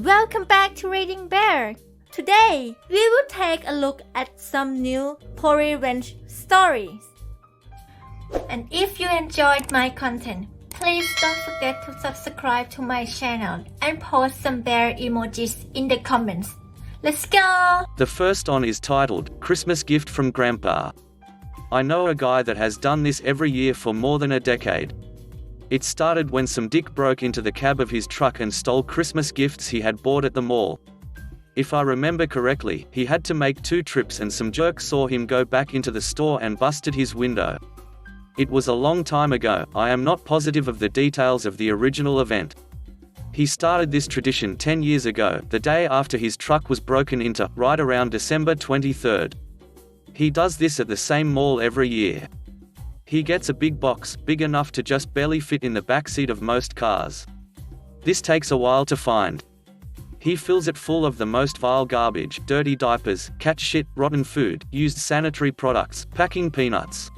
Welcome back to Reading Bear. Today, we will take a look at some new revenge stories. And if you enjoyed my content, please don't forget to subscribe to my channel and post some bear emojis in the comments. Let's go! The first one is titled, Christmas Gift from Grandpa. I know a guy that has done this every year for more than a decade. It started when some dick broke into the cab of his truck and stole Christmas gifts he had bought at the mall. If I remember correctly, he had to make 2 trips and some jerk saw him go back into the store and busted his window. It was a long time ago, I am not positive of the details of the original event. He started this tradition 10 years ago, the day after his truck was broken into, right around December 23rd. He does this at the same mall every year. He gets a big box, big enough to just barely fit in the backseat of most cars. This takes a while to find. He fills it full of the most vile garbage, dirty diapers, cat shit, rotten food, used sanitary products, packing peanuts.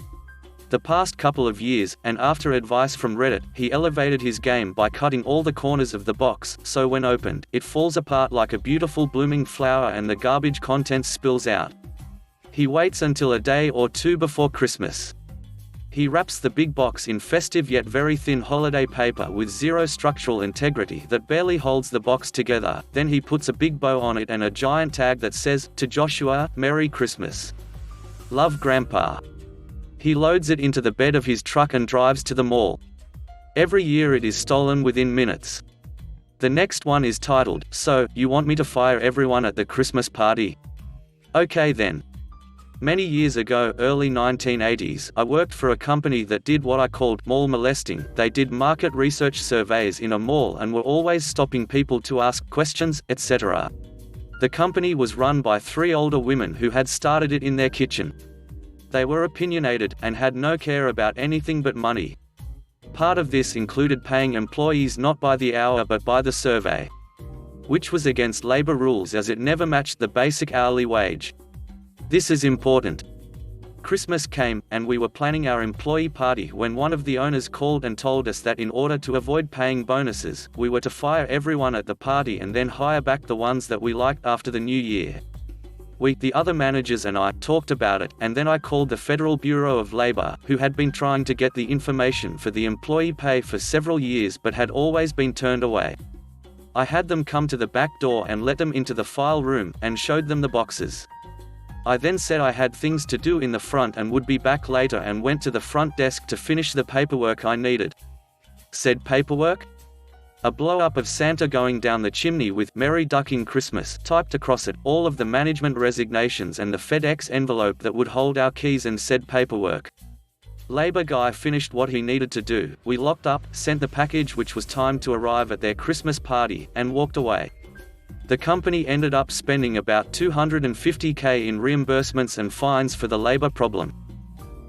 The past couple of years, and after advice from Reddit, he elevated his game by cutting all the corners of the box, so when opened, it falls apart like a beautiful blooming flower and the garbage contents spills out. He waits until a day or 2 before Christmas. He wraps the big box in festive yet very thin holiday paper with zero structural integrity that barely holds the box together, then he puts a big bow on it and a giant tag that says, "To Joshua, Merry Christmas. Love Grandpa." He loads it into the bed of his truck and drives to the mall. Every year it is stolen within minutes. The next one is titled, So, You Want Me to Fire Everyone at the Christmas Party? Okay then. Many years ago, early 1980s, I worked for a company that did what I called mall molesting. They did market research surveys in a mall and were always stopping people to ask questions, etc. The company was run by 3 older women who had started it in their kitchen. They were opinionated, and had no care about anything but money. Part of this included paying employees not by the hour but by the survey. Which was against labor rules as it never matched the basic hourly wage. This is important. Christmas came, and we were planning our employee party when one of the owners called and told us that in order to avoid paying bonuses, we were to fire everyone at the party and then hire back the ones that we liked after the new year. We, the other managers and I, talked about it, and then I called the Federal Bureau of Labor, who had been trying to get the information for the employee pay for several years but had always been turned away. I had them come to the back door and let them into the file room, and showed them the boxes. I then said I had things to do in the front and would be back later and went to the front desk to finish the paperwork I needed. Said paperwork? A blow-up of Santa going down the chimney with "Merry Ducking Christmas" typed across it, all of the management resignations and the FedEx envelope that would hold our keys and said paperwork. Labor guy finished what he needed to do, we locked up, sent the package which was timed to arrive at their Christmas party, and walked away. The company ended up spending about $250K in reimbursements and fines for the labor problem.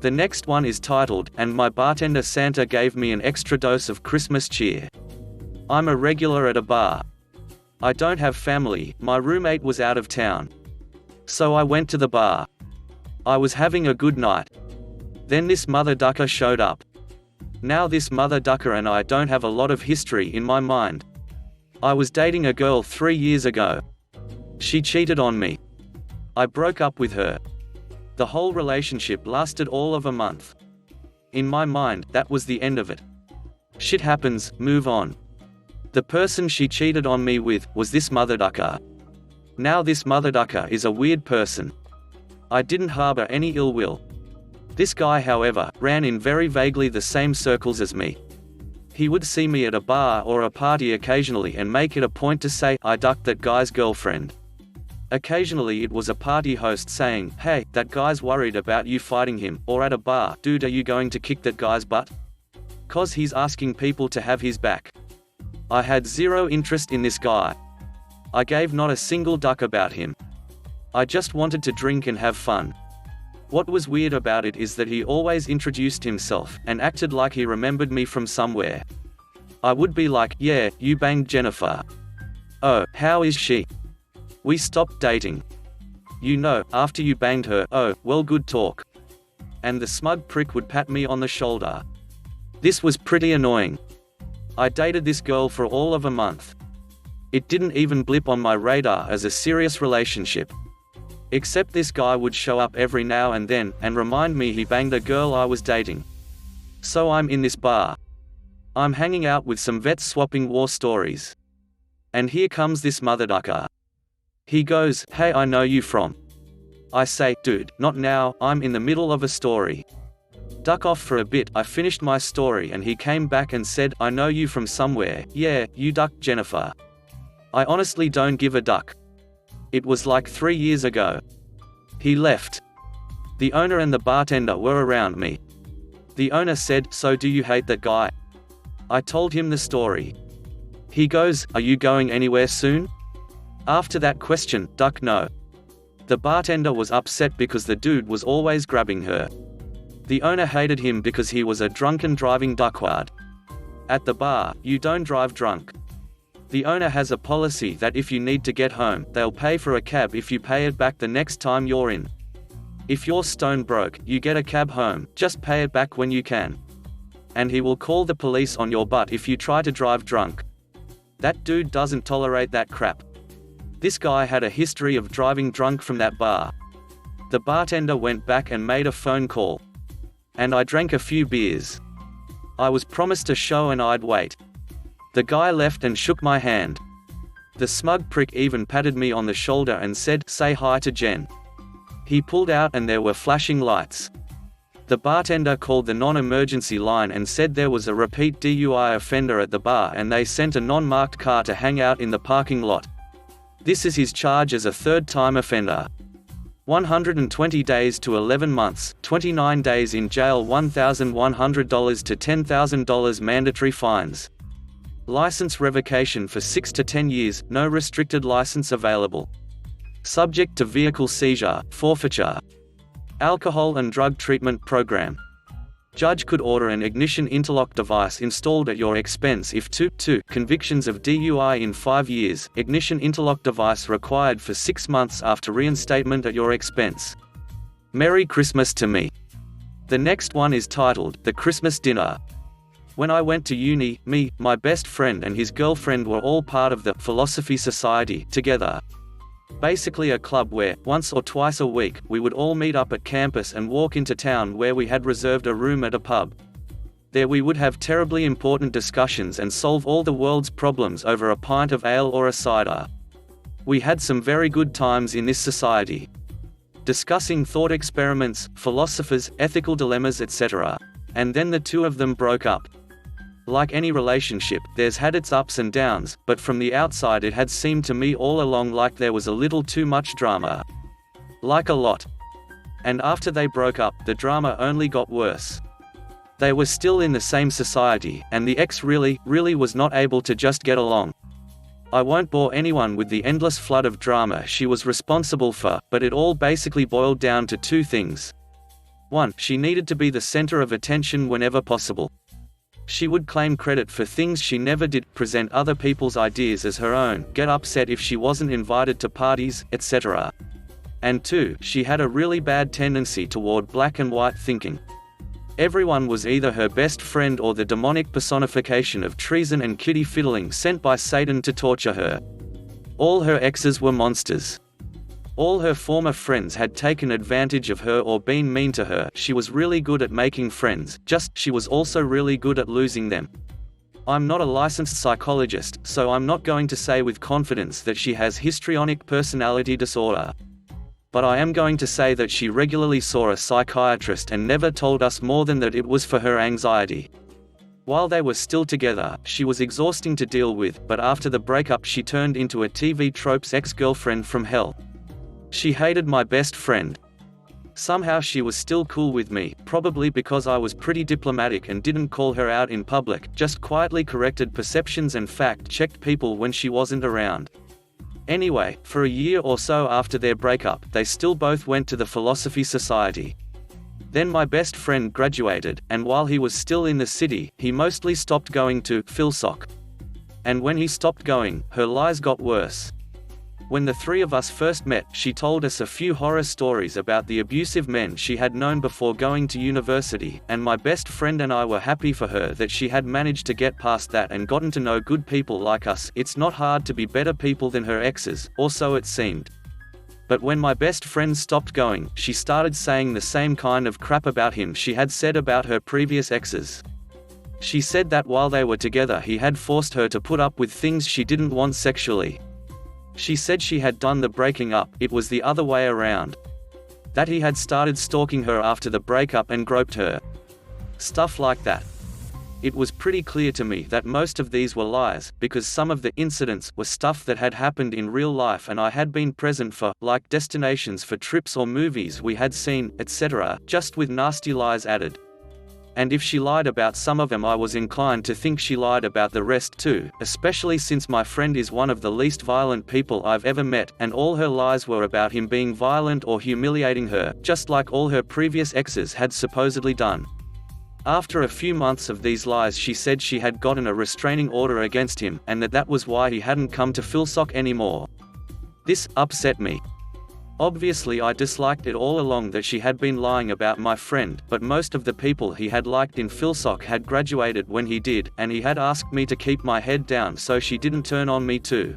The next one is titled, And My Bartender Santa Gave Me an Extra Dose of Christmas Cheer. I'm a regular at a bar. I don't have family, my roommate was out of town. So I went to the bar. I was having a good night. Then this mother ducker showed up. Now this mother ducker and I don't have a lot of history in my mind. I was dating a girl 3 years ago. She cheated on me. I broke up with her. The whole relationship lasted all of a month. In my mind, that was the end of it. Shit happens, move on. The person she cheated on me with was this mother ducker. Now this mother ducker is a weird person. I didn't harbor any ill will. This guy, however, ran in very vaguely the same circles as me. He would see me at a bar or a party occasionally and make it a point to say, "I ducked that guy's girlfriend." Occasionally it was a party host saying, "Hey, that guy's worried about you fighting him," or at a bar, "Dude, are you going to kick that guy's butt? 'Cause he's asking people to have his back." I had zero interest in this guy. I gave not a single duck about him. I just wanted to drink and have fun. What was weird about it is that he always introduced himself, and acted like he remembered me from somewhere. I would be like, "Yeah, you banged Jennifer. Oh, how is she? We stopped dating. You know, after you banged her, oh, well, good talk." And the smug prick would pat me on the shoulder. This was pretty annoying. I dated this girl for all of a month. It didn't even blip on my radar as a serious relationship. Except this guy would show up every now and then, and remind me he banged a girl I was dating. So I'm in this bar. I'm hanging out with some vets swapping war stories. And here comes this motherfucker. He goes, "Hey, I know you from." I say, "Dude, not now, I'm in the middle of a story." Duck off for a bit. I finished my story and he came back and said, "I know you from somewhere. Yeah, you duck Jennifer." I honestly don't give a duck. It was like 3 years ago. He left. The owner and the bartender were around me. The owner said, "So do you hate that guy?" I told him the story. He goes, "Are you going anywhere soon?" After that question, duck no. The bartender was upset because the dude was always grabbing her. The owner hated him because he was a drunken driving duckwad. At the bar, you don't drive drunk. The owner has a policy that if you need to get home, they'll pay for a cab if you pay it back the next time you're in. If you're stone broke, you get a cab home, just pay it back when you can. And he will call the police on your butt if you try to drive drunk. That dude doesn't tolerate that crap. This guy had a history of driving drunk from that bar. The bartender went back and made a phone call. And I drank a few beers. I was promised a show and I'd wait. The guy left and shook my hand. The smug prick even patted me on the shoulder and said, "Say hi to Jen." He pulled out and there were flashing lights. The bartender called the non-emergency line and said there was a repeat DUI offender at the bar and they sent a non-marked car to hang out in the parking lot. This is his charge as a third-time offender. 120 days to 11 months, 29 days in jail, $1,100 to $10,000 mandatory fines. License revocation for 6 to 10 years, no restricted license available. Subject to vehicle seizure, forfeiture. Alcohol and drug treatment program. Judge could order an ignition interlock device installed at your expense if 2 convictions of DUI in 5 years, ignition interlock device required for 6 months after reinstatement at your expense. Merry Christmas to me. The next one is titled, The Christmas Dinner. When I went to uni, me, my best friend and his girlfriend were all part of the Philosophy Society together. Basically a club where, once or twice a week, we would all meet up at campus and walk into town where we had reserved a room at a pub. There we would have terribly important discussions and solve all the world's problems over a pint of ale or a cider. We had some very good times in this society. Discussing thought experiments, philosophers, ethical dilemmas, etc. And then the two of them broke up. Like any relationship, there's had its ups and downs, but from the outside it had seemed to me all along like there was a little too much drama. Like a lot. And after they broke up, the drama only got worse. They were still in the same society, and the ex really was not able to just get along. I won't bore anyone with the endless flood of drama she was responsible for, but it all basically boiled down to 2 things. 1. She needed to be the center of attention whenever possible. She would claim credit for things she never did, present other people's ideas as her own, get upset if she wasn't invited to parties, etc. And 2, she had a really bad tendency toward black and white thinking. Everyone was either her best friend or the demonic personification of treason and kitty fiddling sent by Satan to torture her. All her exes were monsters. All her former friends had taken advantage of her or been mean to her. She was really good at making friends, she was also really good at losing them. I'm not a licensed psychologist, so I'm not going to say with confidence that she has histrionic personality disorder. But I am going to say that she regularly saw a psychiatrist and never told us more than that it was for her anxiety. While they were still together, she was exhausting to deal with, but after the breakup she turned into a TV trope's ex-girlfriend from hell. She hated my best friend. Somehow she was still cool with me, probably because I was pretty diplomatic and didn't call her out in public, just quietly corrected perceptions and fact-checked people when she wasn't around. Anyway, for a year or so after their breakup, they still both went to the Philosophy Society. Then my best friend graduated, and while he was still in the city, he mostly stopped going to Philsoc. And when he stopped going, her lies got worse. When the three of us first met, she told us a few horror stories about the abusive men she had known before going to university, and my best friend and I were happy for her that she had managed to get past that and gotten to know good people like us. It's not hard to be better people than her exes, or so it seemed. But when my best friend stopped going, she started saying the same kind of crap about him she had said about her previous exes. She said that while they were together he had forced her to put up with things she didn't want sexually. She said she had done the breaking up, it was the other way around. That he had started stalking her after the breakup and groped her. Stuff like that. It was pretty clear to me that most of these were lies, because some of the incidents were stuff that had happened in real life and I had been present for, like destinations for trips or movies we had seen, etc., just with nasty lies added. And if she lied about some of them, I was inclined to think she lied about the rest too, especially since my friend is one of the least violent people I've ever met, and all her lies were about him being violent or humiliating her, just like all her previous exes had supposedly done. After a few months of these lies, she said she had gotten a restraining order against him, and that was why he hadn't come to Philsoc anymore. This upset me. Obviously I disliked it all along that she had been lying about my friend, but most of the people he had liked in Philsoc had graduated when he did, and he had asked me to keep my head down so she didn't turn on me too.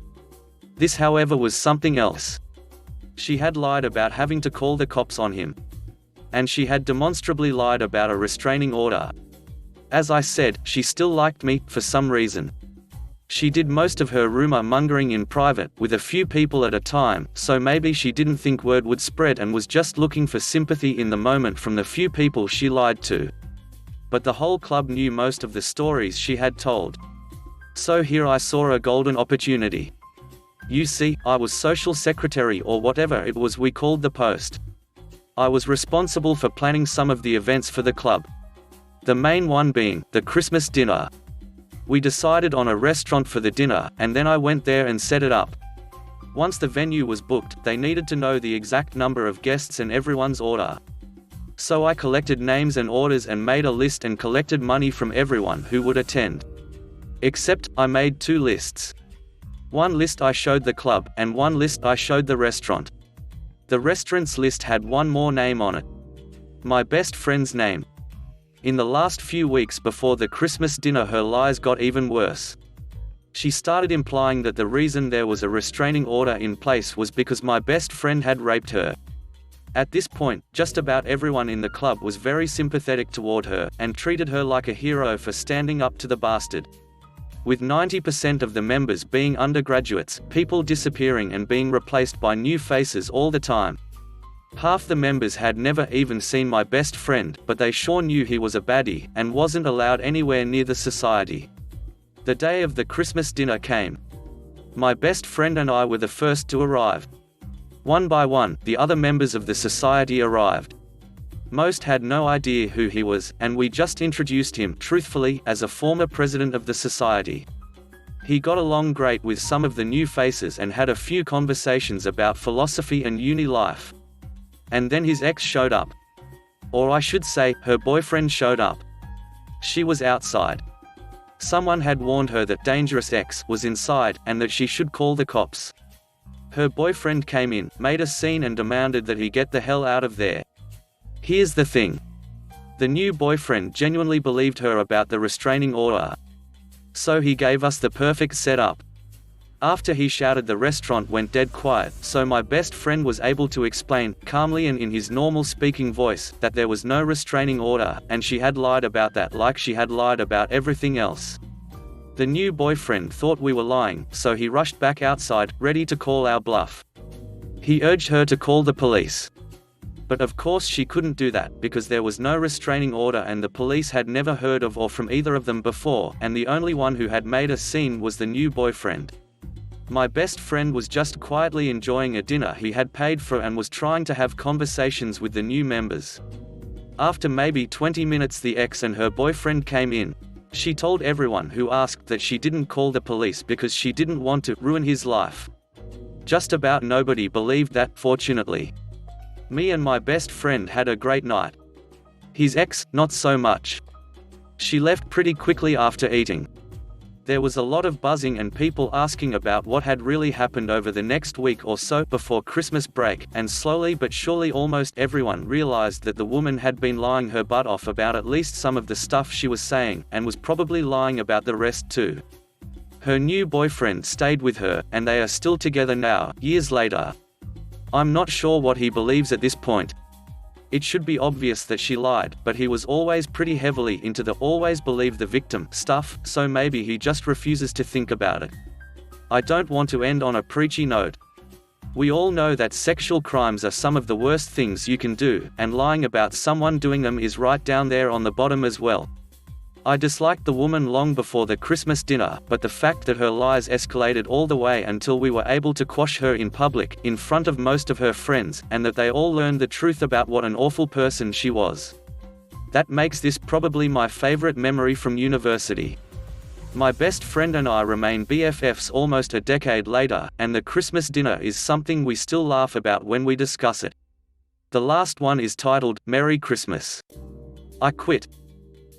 This, however, was something else. She had lied about having to call the cops on him. And she had demonstrably lied about a restraining order. As I said, she still liked me, for some reason. She did most of her rumor mongering in private, with a few people at a time, so maybe she didn't think word would spread and was just looking for sympathy in the moment from the few people she lied to. But the whole club knew most of the stories she had told. So here I saw a golden opportunity. You see, I was social secretary or whatever it was we called the post. I was responsible for planning some of the events for the club. The main one being the Christmas dinner. We decided on a restaurant for the dinner, and then I went there and set it up. Once the venue was booked, they needed to know the exact number of guests and everyone's order. So I collected names and orders and made a list and collected money from everyone who would attend. Except, I made two lists. One list I showed the club, and one list I showed the restaurant. The restaurant's list had one more name on it. My best friend's name. In the last few weeks before the Christmas dinner, her lies got even worse. She started implying that the reason there was a restraining order in place was because my best friend had raped her. At this point, just about everyone in the club was very sympathetic toward her, and treated her like a hero for standing up to the bastard. With 90% of the members being undergraduates, people disappearing and being replaced by new faces all the time. Half the members had never even seen my best friend, but they sure knew he was a baddie, and wasn't allowed anywhere near the society. The day of the Christmas dinner came. My best friend and I were the first to arrive. One by one, the other members of the society arrived. Most had no idea who he was, and we just introduced him, truthfully, as a former president of the society. He got along great with some of the new faces and had a few conversations about philosophy and uni life. And then his ex showed up. Or I should say, her boyfriend showed up. She was outside. Someone had warned her that Dangerous Ex was inside, and that she should call the cops. Her boyfriend came in, made a scene and demanded that he get the hell out of there. Here's the thing. The new boyfriend genuinely believed her about the restraining order. So he gave us the perfect setup. After he shouted, the restaurant went dead quiet, so my best friend was able to explain, calmly and in his normal speaking voice, that there was no restraining order, and she had lied about that like she had lied about everything else. The new boyfriend thought we were lying, so he rushed back outside, ready to call our bluff. He urged her to call the police. But of course she couldn't do that, because there was no restraining order and the police had never heard of or from either of them before, and the only one who had made a scene was the new boyfriend. My best friend was just quietly enjoying a dinner he had paid for and was trying to have conversations with the new members. After maybe 20 minutes, the ex and her boyfriend came in. She told everyone who asked that she didn't call the police because she didn't want to ruin his life. Just about nobody believed that, fortunately. Me and my best friend had a great night. His ex, not so much. She left pretty quickly after eating. There was a lot of buzzing and people asking about what had really happened over the next week or so before Christmas break, and slowly but surely almost everyone realized that the woman had been lying her butt off about at least some of the stuff she was saying, and was probably lying about the rest too. Her new boyfriend stayed with her, and they are still together now, years later. I'm not sure what he believes at this point. It should be obvious that she lied, but he was always pretty heavily into the always believe the victim stuff, so maybe he just refuses to think about it. I don't want to end on a preachy note. We all know that sexual crimes are some of the worst things you can do, and lying about someone doing them is right down there on the bottom as well. I disliked the woman long before the Christmas dinner, but the fact that her lies escalated all the way until we were able to quash her in public, in front of most of her friends, and that they all learned the truth about what an awful person she was. That makes this probably my favorite memory from university. My best friend and I remain BFFs almost a decade later, and the Christmas dinner is something we still laugh about when we discuss it. The last one is titled, Merry Christmas. I quit.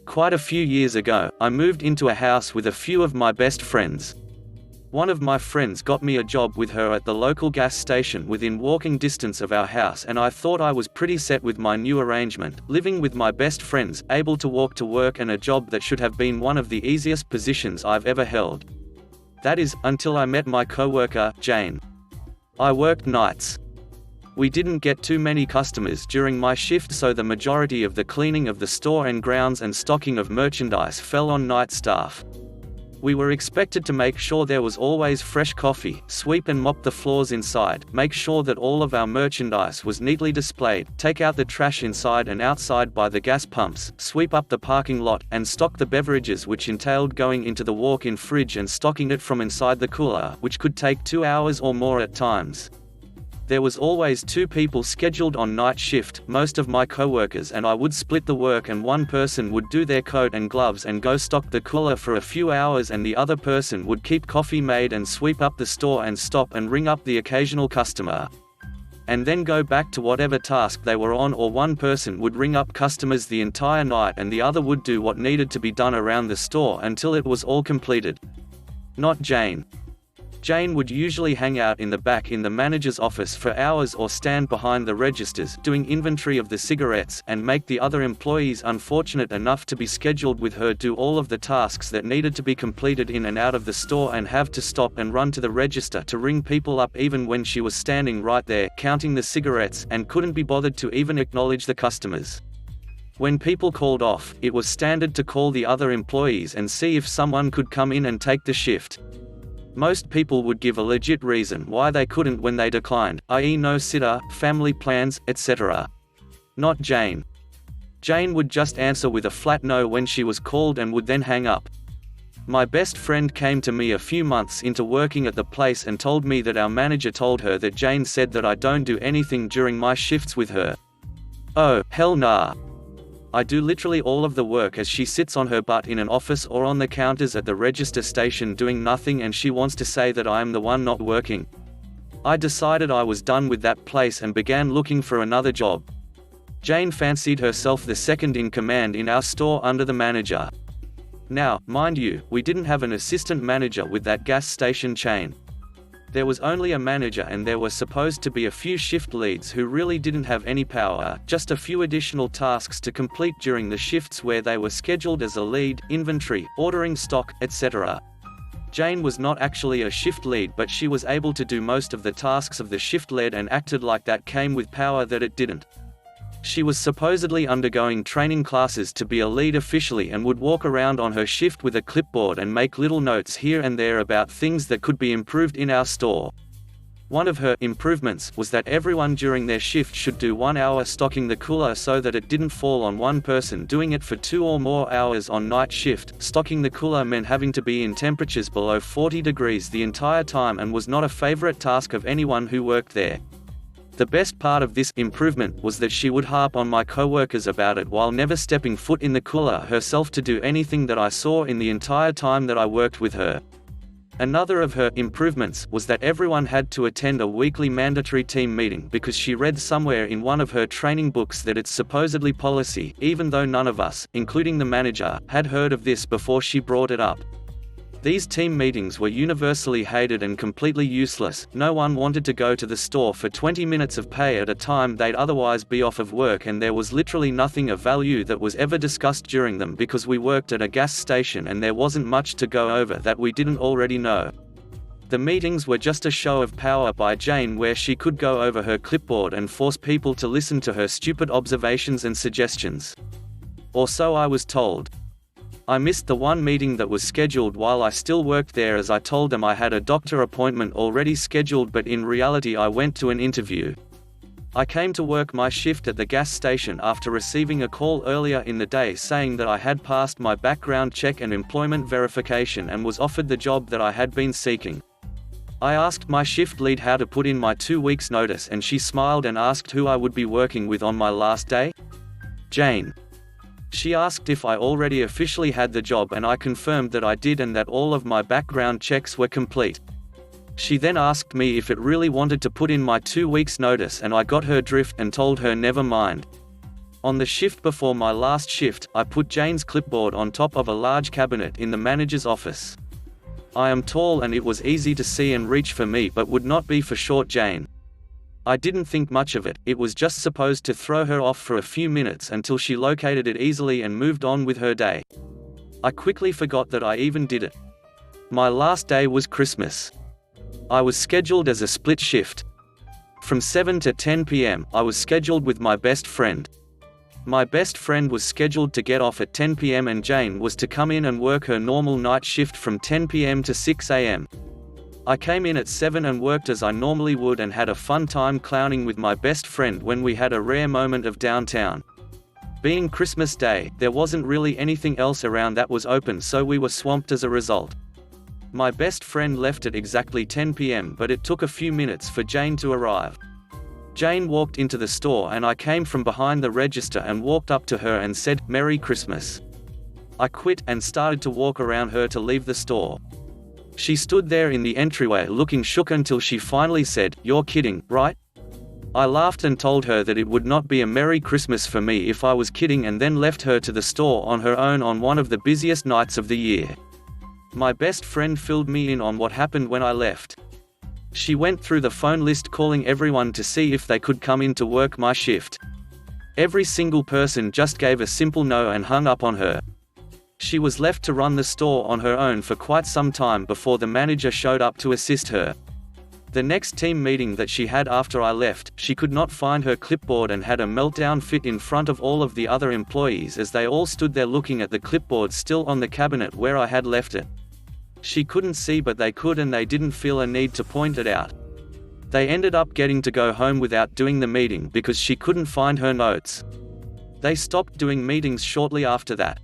Quite a few years ago, I moved into a house with a few of my best friends. One of my friends got me a job with her at the local gas station within walking distance of our house, and I thought I was pretty set with my new arrangement, living with my best friends, able to walk to work, and a job that should have been one of the easiest positions I've ever held. That is, until I met my coworker, Jane. I worked nights. We didn't get too many customers during my shift, so the majority of the cleaning of the store and grounds and stocking of merchandise fell on night staff. We were expected to make sure there was always fresh coffee, sweep and mop the floors inside, make sure that all of our merchandise was neatly displayed, take out the trash inside and outside by the gas pumps, sweep up the parking lot, and stock the beverages, which entailed going into the walk-in fridge and stocking it from inside the cooler, which could take 2 hours or more at times. There was always 2 people scheduled on night shift, most of my coworkers and I would split the work, and one person would do their coat and gloves and go stock the cooler for a few hours, and the other person would keep coffee made and sweep up the store and stop and ring up the occasional customer. And then go back to whatever task they were on, or one person would ring up customers the entire night and the other would do what needed to be done around the store until it was all completed. Not Jane. Jane would usually hang out in the back in the manager's office for hours or stand behind the registers doing inventory of the cigarettes, and make the other employees unfortunate enough to be scheduled with her do all of the tasks that needed to be completed in and out of the store, and have to stop and run to the register to ring people up even when she was standing right there counting the cigarettes and couldn't be bothered to even acknowledge the customers. When people called off, it was standard to call the other employees and see if someone could come in and take the shift. Most people would give a legit reason why they couldn't when they declined, i.e. no sitter, family plans, etc. Not Jane. Jane would just answer with a flat no when she was called and would then hang up. My best friend came to me a few months into working at the place and told me that our manager told her that Jane said that I don't do anything during my shifts with her. Oh, hell nah. I do literally all of the work, as she sits on her butt in an office or on the counters at the register station doing nothing, and she wants to say that I am the one not working. I decided I was done with that place and began looking for another job. Jane fancied herself the second in command in our store under the manager. Now, mind you, we didn't have an assistant manager with that gas station chain. There was only a manager, and there were supposed to be a few shift leads who really didn't have any power, just a few additional tasks to complete during the shifts where they were scheduled as a lead, inventory, ordering stock, etc. Jane was not actually a shift lead, but she was able to do most of the tasks of the shift lead and acted like that came with power that it didn't. She was supposedly undergoing training classes to be a lead officially, and would walk around on her shift with a clipboard and make little notes here and there about things that could be improved in our store. One of her improvements was that everyone during their shift should do 1 hour stocking the cooler, so that it didn't fall on one person doing it for 2 or more hours on night shift. Stocking the cooler meant having to be in temperatures below 40 degrees the entire time, and was not a favorite task of anyone who worked there. The best part of this improvement was that she would harp on my coworkers about it while never stepping foot in the cooler herself to do anything that I saw in the entire time that I worked with her. Another of her improvements was that everyone had to attend a weekly mandatory team meeting, because she read somewhere in one of her training books that it's supposedly policy, even though none of us, including the manager, had heard of this before she brought it up. These team meetings were universally hated and completely useless. No one wanted to go to the store for 20 minutes of pay at a time they'd otherwise be off of work, and there was literally nothing of value that was ever discussed during them because we worked at a gas station and there wasn't much to go over that we didn't already know. The meetings were just a show of power by Jane where she could go over her clipboard and force people to listen to her stupid observations and suggestions. Or so I was told. I missed the one meeting that was scheduled while I still worked there, as I told them I had a doctor appointment already scheduled, but in reality I went to an interview. I came to work my shift at the gas station after receiving a call earlier in the day saying that I had passed my background check and employment verification and was offered the job that I had been seeking. I asked my shift lead how to put in my 2 weeks notice, and she smiled and asked who I would be working with on my last day. Jane. She asked if I already officially had the job, and I confirmed that I did and that all of my background checks were complete. She then asked me if it really wanted to put in my 2 weeks notice, and I got her drift and told her never mind. On the shift before my last shift, I put Jane's clipboard on top of a large cabinet in the manager's office. I am tall and it was easy to see and reach for me, but would not be for short Jane. I didn't think much of it, it was just supposed to throw her off for a few minutes until she located it easily and moved on with her day. I quickly forgot that I even did it. My last day was Christmas. I was scheduled as a split shift. From 7 to 10 p.m., I was scheduled with my best friend. My best friend was scheduled to get off at 10 p.m. and Jane was to come in and work her normal night shift from 10 p.m. to 6 a.m. I came in at 7 and worked as I normally would and had a fun time clowning with my best friend when we had a rare moment of downtown. Being Christmas Day, there wasn't really anything else around that was open, so we were swamped as a result. My best friend left at exactly 10 p.m. but it took a few minutes for Jane to arrive. Jane walked into the store and I came from behind the register and walked up to her and said, "Merry Christmas." I quit and started to walk around her to leave the store. She stood there in the entryway looking shook until she finally said, "You're kidding, right?" I laughed and told her that it would not be a Merry Christmas for me if I was kidding, and then left her to the store on her own on one of the busiest nights of the year. My best friend filled me in on what happened when I left. She went through the phone list calling everyone to see if they could come in to work my shift. Every single person just gave a simple no and hung up on her. She was left to run the store on her own for quite some time before the manager showed up to assist her. The next team meeting that she had after I left, she could not find her clipboard and had a meltdown fit in front of all of the other employees as they all stood there looking at the clipboard still on the cabinet where I had left it. She couldn't see, but they could, and they didn't feel a need to point it out. They ended up getting to go home without doing the meeting because she couldn't find her notes. They stopped doing meetings shortly after that.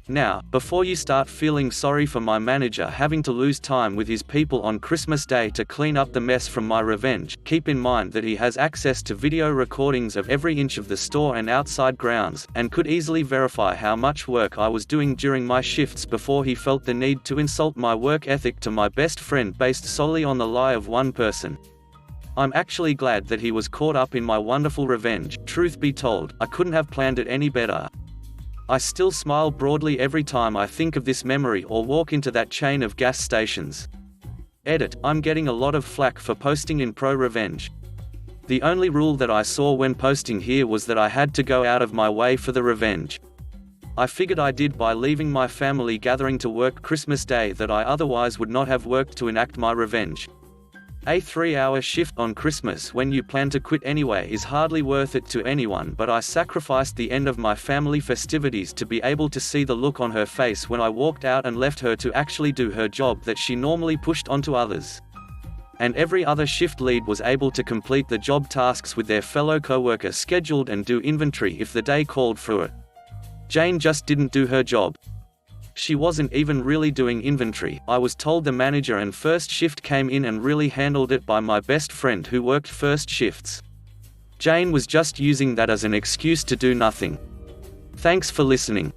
Now, before you start feeling sorry for my manager having to lose time with his people on Christmas Day to clean up the mess from my revenge, keep in mind that he has access to video recordings of every inch of the store and outside grounds, and could easily verify how much work I was doing during my shifts before he felt the need to insult my work ethic to my best friend based solely on the lie of one person. I'm actually glad that he was caught up in my wonderful revenge. Truth be told, I couldn't have planned it any better. I still smile broadly every time I think of this memory or walk into that chain of gas stations. Edit: I'm getting a lot of flack for posting in pro-revenge. The only rule that I saw when posting here was that I had to go out of my way for the revenge. I figured I did by leaving my family gathering to work Christmas Day that I otherwise would not have worked to enact my revenge. A 3-hour shift on Christmas when you plan to quit anyway is hardly worth it to anyone, but I sacrificed the end of my family festivities to be able to see the look on her face when I walked out and left her to actually do her job that she normally pushed onto others. And every other shift lead was able to complete the job tasks with their fellow coworker scheduled and do inventory if the day called for it. Jane just didn't do her job. She wasn't even really doing inventory. I was told the manager and first shift came in and really handled it by my best friend who worked first shifts. Jane was just using that as an excuse to do nothing. Thanks for listening.